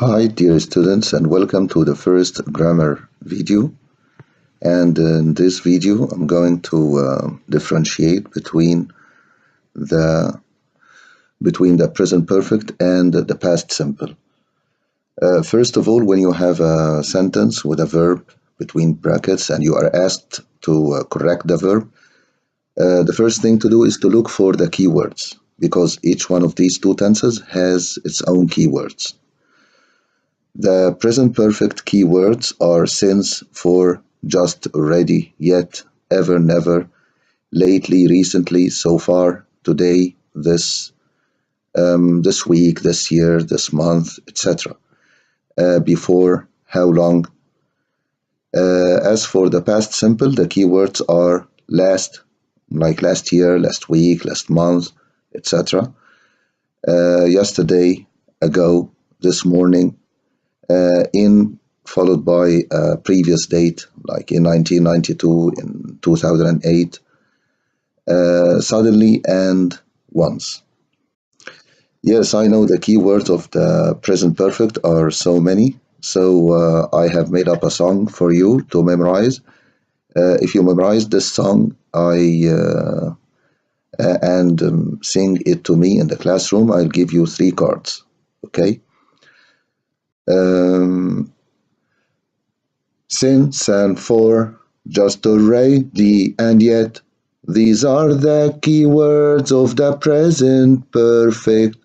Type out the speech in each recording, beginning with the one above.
Hi dear students, and welcome to the first grammar video. And in this video I'm going to differentiate the between the present perfect and the past simple. First of all, when you have a sentence with a verb between brackets and you are asked to correct the verb, the first thing to do is to look for the keywords, because each one of these two tenses has its own keywords. The present perfect keywords are since, for, just, already, yet, ever, never, lately, recently, so far, today, this week, this year, this month, etc. Before, how long. As for the past simple, the keywords are last, like last year, last week, last month, etc. Yesterday, ago, this morning, in followed by a previous date, like in 1992, in 2008, suddenly, and once. Yes, I know the keywords of the present perfect are so many, so I have made up a song for you to memorize. If you memorize this song, and sing it to me in the classroom, I'll give you 3 cards. Okay? Since and for, just already and yet, these are the keywords of the present perfect.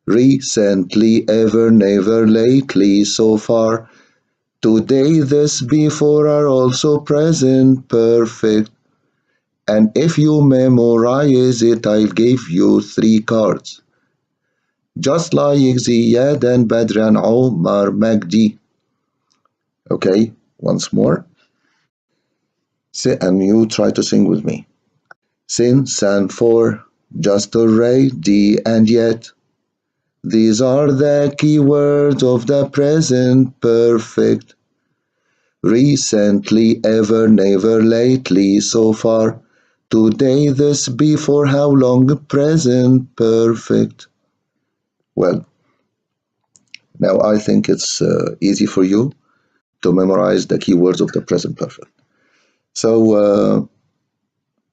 Recently, ever, never, lately, so far. Today, this, before are also present perfect. And if you memorize it, I'll give you 3 cards. Just like Ziyad and Badr and Omar Magdi. Okay, once more. And you try to sing with me. Since and for, just already and yet. These are the keywords of the present perfect. Recently, ever, never, lately, so far. Today, this, before, how long, present perfect. Well, now I think it's easy for you to memorize the keywords of the present perfect. So,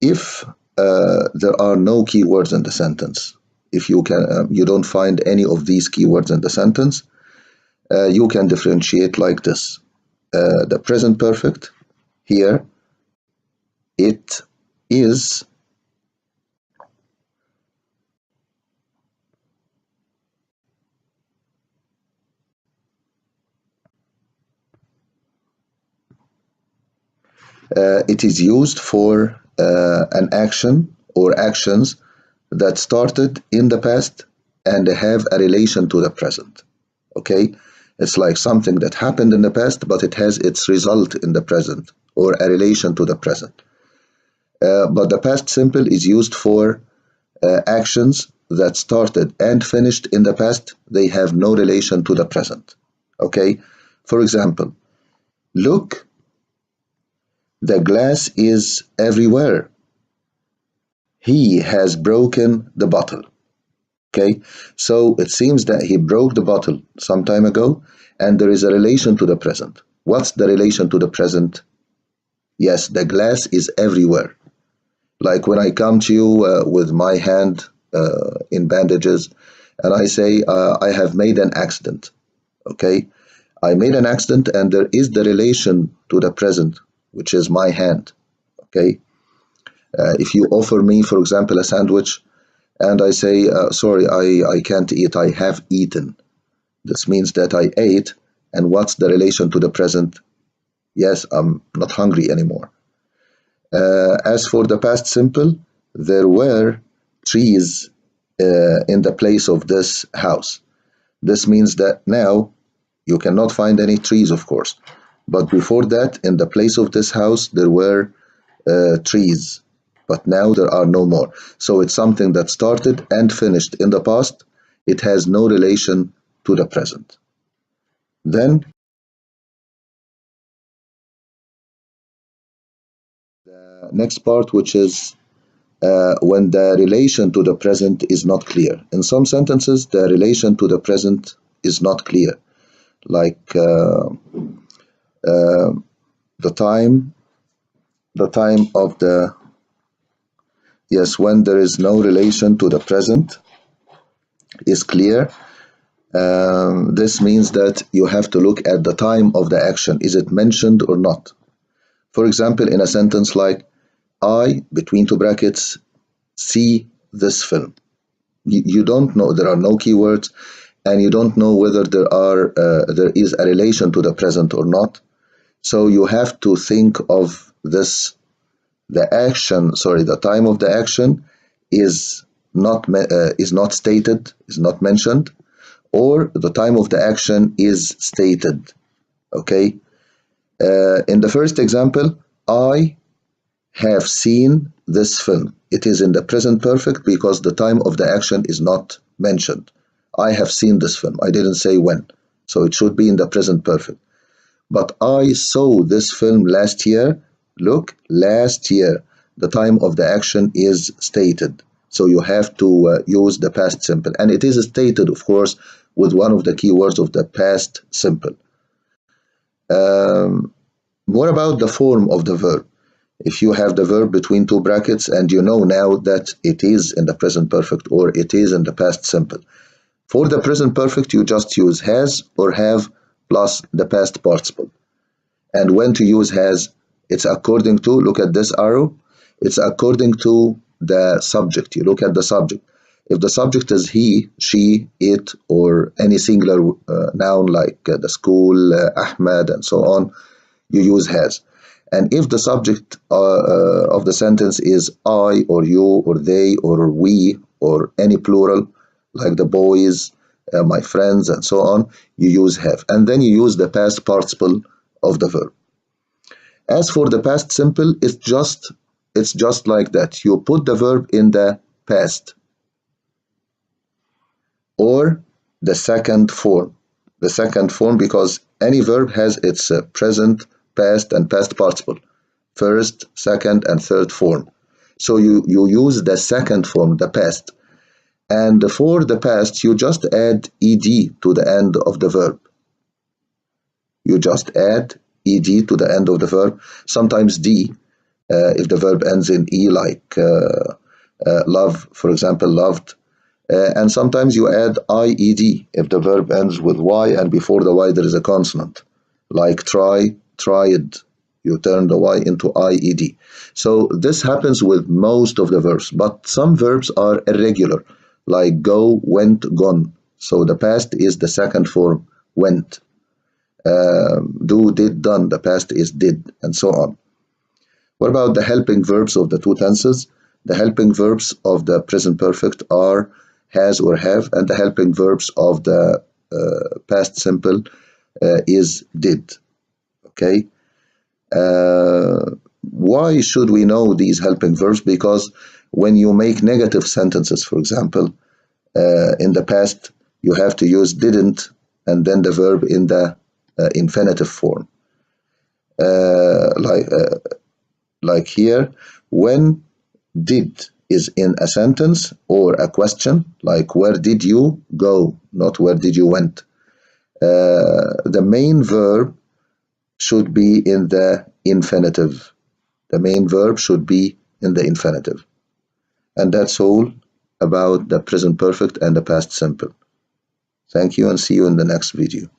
if there are no keywords in the sentence, if you don't find any of these keywords in the sentence, you can differentiate like this. The present perfect, here, it is, it is used for an action or actions that started in the past and have a relation to the present. Okay? It's like something that happened in the past, but it has its result in the present or a relation to the present. But the past simple is used for actions that started and finished in the past. They have no relation to the present. Okay? For example, look, the glass is everywhere. He has broken the bottle. Okay, so it seems that he broke the bottle some time ago, and there is a relation to the present. What's the relation to the present? Yes, the glass is everywhere. Like when I come to you with my hand in bandages, and I say, I have made an accident. Okay, I made an accident, and there is the relation to the present, which is my hand. Okay, if you offer me, for example, a sandwich, and I say, sorry, I can't eat, I have eaten. This means that I ate, and what's the relation to the present? Yes, I'm not hungry anymore. As for the past simple, there were trees in the place of this house. This means that now you cannot find any trees, of course. But before that, in the place of this house, there were trees. But now there are no more. So it's something that started and finished in the past. It has no relation to the present. Then the next part, which is when the relation to the present is not clear. In some sentences, the relation to the present is not clear. like the time of the, yes, when there is no relation to the present is clear. This means that you have to look at the time of the action. Is it mentioned or not? For example, in a sentence like, I, between two brackets, see this film. You don't know, there are no keywords, and you don't know whether there is a relation to the present or not. So you have to think of this, the time of the action is not stated, is not mentioned, or the time of the action is stated. Okay. In the first example, I have seen this film. It is in the present perfect because the time of the action is not mentioned. I have seen this film. I didn't say when, so it should be in the present perfect. But I saw this film last year. Look, last year. The time of the action is stated. So you have to use the past simple. And it is stated, of course, with one of the keywords of the past simple. What about the form of the verb? If you have the verb between two brackets and you know now that it is in the present perfect or it is in the past simple. For the present perfect, you just use has or have plus the past participle. And when to use has, it's according to, look at this arrow, it's according to the subject. You look at the subject. If the subject is he, she, it, or any singular noun like the school, Ahmed, and so on, you use has. And if the subject of the sentence is I, or you, or they, or we, or any plural, like the boys, my friends, and so on, you use have. And then you use the past participle of the verb. As for the past simple, it's just like that. You put the verb in the past or the second form. The second form, because any verb has its present, past, and past participle. First, second, and third form. So you use the second form, the past. And for the past, you just add ed to the end of the verb. You just add ed to the end of the verb. Sometimes d, if the verb ends in e, like love, for example, loved. And sometimes you add ied if the verb ends with y and before the y there is a consonant, like try, tried. You turn the y into ied. So this happens with most of the verbs, but some verbs are irregular, like go, went, gone. So the past is the second form, went. Do, did, done. The past is did, and so on. What about the helping verbs of the two tenses? The helping verbs of the present perfect are has or have, and the helping verbs of the past simple is did. Okay. Why should we know these helping verbs? Because when you make negative sentences, for example, in the past, you have to use didn't and then the verb in the infinitive form. Like here, when did is in a sentence or a question, like where did you go, not where did you went. The main verb should be in the infinitive. The main verb should be in the infinitive. And that's all about the present perfect and the past simple. Thank you and see you in the next video.